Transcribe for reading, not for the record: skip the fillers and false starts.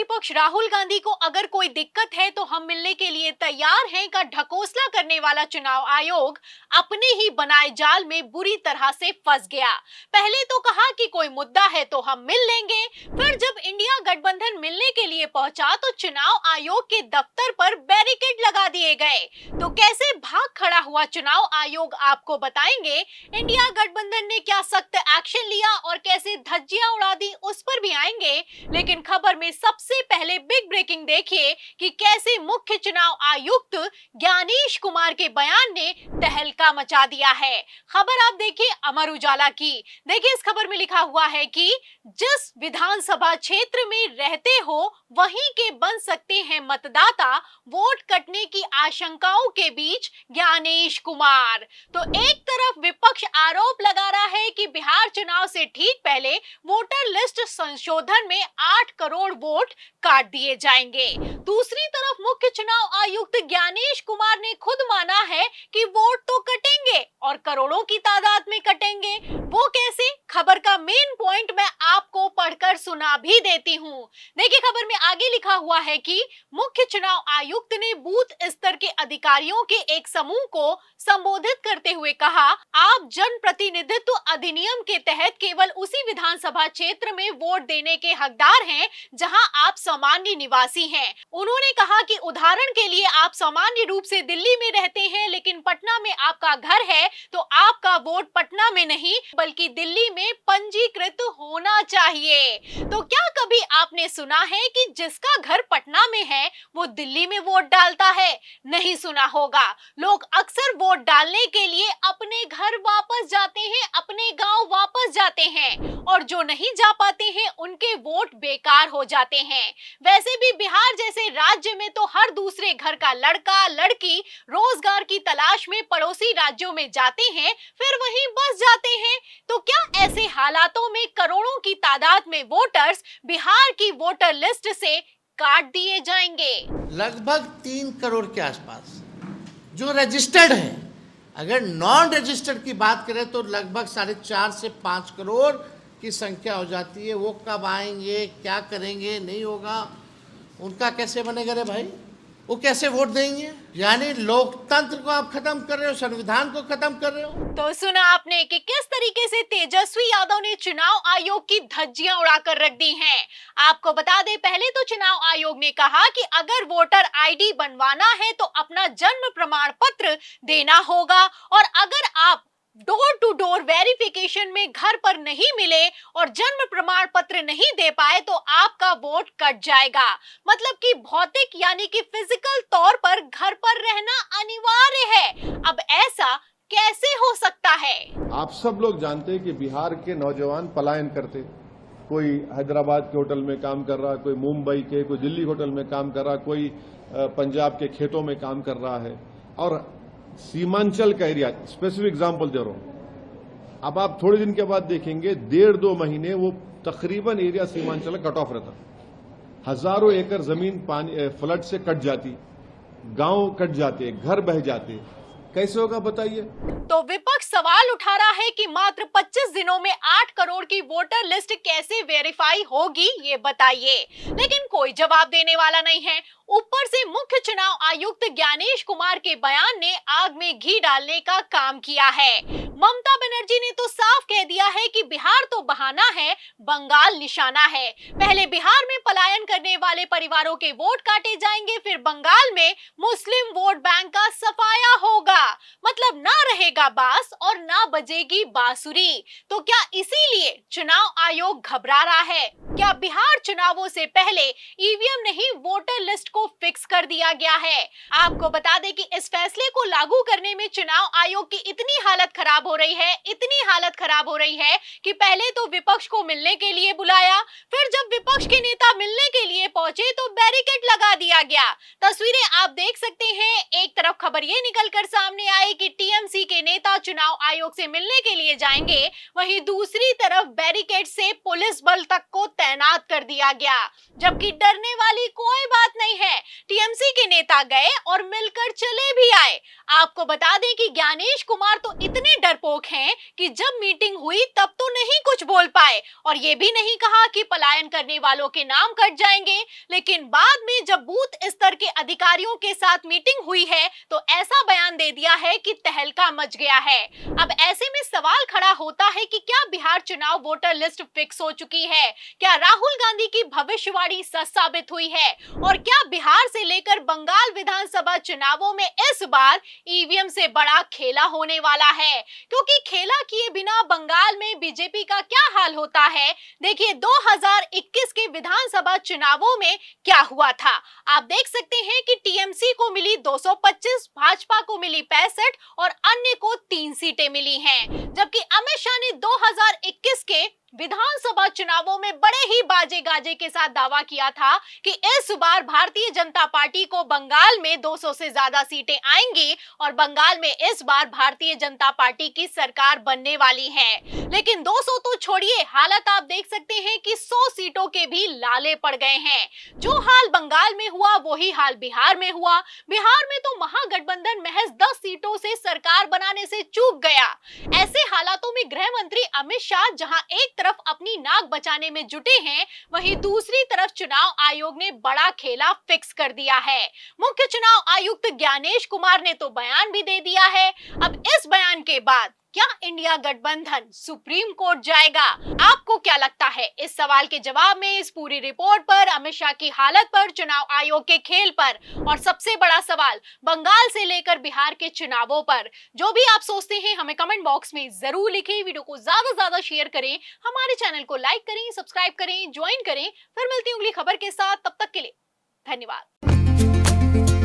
विपक्ष राहुल गांधी को अगर कोई दिक्कत है तो हम मिलने के लिए तैयार हैं का ढकोसला करने वाला चुनाव आयोग अपने ही बनाए जाल में बुरी तरह से फंस गया। पहले तो कहा कि कोई मुद्दा है तो हम मिल लेंगे, फिर जब इंडिया गठबंधन मिलने के लिए पहुंचा तो चुनाव आयोग के दफ्तर पर बैरिकेड लगा दिए गए। तो कैसे भाग खड़ा हुआ चुनाव आयोग आपको बताएंगे। इंडिया गठबंधन ने क्या सख्त एक्शन लिया और कैसे धज्जियां उड़ा दी उस पर भी आएंगे। लेकिन खबर में सबसे पहले बिग ब्रेकिंग देखिए कि कैसे मुख्य चुनाव आयुक्त ज्ञानेश कुमार के बयान ने तहलका मचा दिया है। खबर आप देखिए अमर उजाला की। देखिए इस खबर में लिखा हुआ है कि जिस विधानसभा क्षेत्र में रहते हो वहीं के बन सकते हैं मतदाता, वोट कटने की आशंकाओं के बीच ज्ञानेश कुमार। तो एक तरफ विपक्ष आरोप लगा रहा है कि बिहार चुनाव से ठीक पहले वोटर लिस्ट संशोधन में 8 करोड़ वोट काट दिए जाएंगे। दूसरी तरफ मुख्य चुनाव आयुक्त ज्ञानेश कुमार ने खुद माना है कि वोट तो कटेंगे और करोड़ों की तादाद में कटेंगे। वो कैसे? खबर का मेन पॉइंट मैं आपको पढ़कर सुना भी देती हूँ। देखिए खबर में आगे लिखा हुआ है कि मुख्य चुनाव आयुक्त ने बूथ स्तर के अधिकारियों के एक समूह को संबोधित करते हुए कहा, आप जनप्रतिनिधित्व अधिनियम के तहत केवल उसी विधानसभा क्षेत्र में वोट देने के हकदार हैं जहां आप सामान्य निवासी हैं। उन्होंने कहा कि उदाहरण के लिए आप सामान्य रूप से दिल्ली में रहते हैं लेकिन पटना में आपका घर है तो आपका वोट पटना में नहीं बल्कि दिल्ली में पंजीकृत होना चाहिए। तो क्या कभी आपने सुना है कि जिसका घर पटना में है वो दिल्ली में वोट डालता है? नहीं सुना होगा। लोग अक्सर वोट डालने के लिए अपने घर वापस जाते हैं, अपने गांव वापस जाते हैं और जो नहीं जा पाते हैं उनके वोट बेकार हो जाते हैं। वैसे भी बिहार जैसे राज्य में तो हर दूसरे घर का लड़का लड़की रोजगार की तलाश में पड़ोसी राज्यों में जाते हैं, फिर वहीं बस जाते हैं। तो क्या ऐसे हालातों में करोड़ों की तादाद में वोटर्स बिहार की वोटर लिस्ट से काट दिए जाएंगे? लगभग 3 करोड़ के आसपास जो रजिस्टर्ड है। अगर नॉन रजिस्टर्ड की बात करें तो लगभग 4.5 से 5 करोड़ की संख्या हो जाती है। वो कब आएंगे, क्या करेंगे, नहीं होगा, उनका कैसे बनेगा रे भाई? वो कैसे वोट देंगे? यानी लोकतंत्र को आप खत्म कर रहे हो, संविधान को खत्म कर रहे हो। तो सुना आपने कि किस तरीके से तेजस्वी यादव ने चुनाव आयोग की धज्जियां उड़ाकर रख दी हैं। आपको बता दें पहले तो चुनाव आयोग ने कहा कि अगर वोटर आईडी बनवाना है तो अपना जन्म प्रमाण पत्र देना होगा और अगर आप डोर टू डोर वेरिफिकेशन में घर पर नहीं मिले और जन्म प्रमाण पत्र नहीं दे पाए तो आपका वोट कट जाएगा। मतलब कि भौतिक यानी कि फिजिकल तौर पर घर पर रहना अनिवार्य है। अब ऐसा कैसे हो सकता है? आप सब लोग जानते हैं कि बिहार के नौजवान पलायन करते, कोई हैदराबाद के होटल में काम कर रहा, कोई मुंबई के, कोई दिल्ली होटल में काम कर रहा, कोई पंजाब के खेतों में काम कर रहा है और सीमांचल का एरिया, स्पेसिफिक एग्जांपल दे रहा हूं। अब आप थोड़े दिन के बाद देखेंगे 1.5-2 महीने वो तकरीबन एरिया सीमांचल कट ऑफ रहता, हजारों एकड़ जमीन पानी फ्लड से कट जाती, गांव कट जाते, घर बह जाते, कैसे होगा बताइए? तो विपक्ष सवाल उठा रहा है कि मात्र 25 दिनों में 8 करोड़ की वोटर लिस्ट कैसे वेरीफाई होगी, ये बताइए। लेकिन कोई जवाब देने वाला नहीं है। ऊपर से मुख्य चुनाव आयुक्त ज्ञानेश कुमार के बयान ने आग में घी डालने का काम किया है। ममता बनर्जी ने तो साफ कह दिया है कि बिहार तो बहाना है, बंगाल निशाना है। पहले बिहार में पलायन करने वाले परिवारों के वोट काटे जाएंगे, फिर बंगाल में मुस्लिम वोट बैंक का सफाया होगा। मतलब ना रहेगा बांस और ना बजेगी बांसुरी। तो क्या इसीलिए चुनाव आयोग घबरा रहा है? क्या बिहार चुनावों से पहले ईवीएम नहीं वोटर लिस्ट को फिक्स कर दिया गया है? आपको बता दें कि इस फैसले को लागू करने में चुनाव आयोग की इतनी हालत खराब हो रही है, इतनी हालत खराब हो रही है कि पहले तो विपक्ष को मिलने के लिए बुलाया, फिर जब विपक्ष के नेता मिलने के लिए पहुंचे तो बैरिकेड लगा दिया गया। तस्वीरें आप देख सकते हैं। एक तरफ खबर ये निकलकर सामने आई कि टीएमसी के नेता चुनाव आयोग से मिलने के लिए जाएंगे, वहीं दूसरी तरफ बैरिकेड से पुलिस बल तक को को तैनात कर दिया गया। जबकि डरने वाली कोई बात नहीं है, टीएमसी के नेता गए और मिलकर चले भी आए। आपको बता दें कि ज्ञानेश कुमार तो इतने डरपोक हैं कि जब मीटिंग हुई तब तो नहीं कुछ बोल पाए और ये भी नहीं कहा कि पलायन करने वालों के नाम कट जाएंगे, लेकिन बाद में जब बूथ स्तर के अधिकारियों के साथ मीटिंग हुई है तो ऐसा बयान दे दिया है कि तहलका मच गया है। अब ऐसे में सवाल खड़ा होता है कि क्या बिहार चुनाव वोटर लिस्ट फिक्स हो चुकी है? क्या राहुल गांधी की भविष्यवाणी सच साबित हुई है? और क्या बिहार से लेकर बंगाल विधानसभा चुनावों में इस बार ईवीएम से बड़ा खेला होने वाला है? क्योंकि खेला किए बिना बंगाल में बीजेपी का क्या हाल होता है, देखिए 2021 के विधानसभा चुनावों में क्या हुआ था। आप देख सकते हैं कि टीएमसी को मिली 225, भाजपा को मिली 65 और अन्य को 3 सीटें मिली हैं। जबकि अमित शाह ने 2021 के विधानसभा चुनावों में बड़े ही बाजे गाजे के साथ दावा किया था कि इस बार भारतीय जनता पार्टी को बंगाल में 200 से ज्यादा सीटें आएंगी और बंगाल में इस बार भारतीय जनता पार्टी की सरकार बनने वाली है। लेकिन 200 तो छोड़िए, हालत आप देख सकते हैं कि 100 सीटों के भी लाले पड़ गए हैं। जो हाल बंगाल में हुआ वही हाल बिहार में हुआ। बिहार में तो महागठबंधन महज 10 सीटों से सरकार बनाने से चूक गया। ऐसे हालातों में गृह मंत्री अमित शाह जहां एक तरफ अपनी नाक बचाने में जुटे हैं, वहीं दूसरी तरफ चुनाव आयोग ने बड़ा खेला फिक्स कर दिया है। मुख्य चुनाव आयुक्त ज्ञानेश कुमार ने तो बयान भी दे दिया है। अब इस बयान के बाद क्या इंडिया गठबंधन सुप्रीम कोर्ट जाएगा? आपको क्या लगता है? इस सवाल के जवाब में इस पूरी रिपोर्ट पर, अमित शाह की हालत पर, चुनाव आयोग के खेल पर और सबसे बड़ा सवाल बंगाल से लेकर बिहार के चुनावों पर, जो भी आप सोचते हैं हमें कमेंट बॉक्स में जरूर लिखें। वीडियो को ज्यादा से ज्यादा शेयर करें, हमारे चैनल को लाइक करें, सब्सक्राइब करें, ज्वाइन करें। फिर मिलती हूँ अगली खबर के साथ, तब तक के लिए धन्यवाद।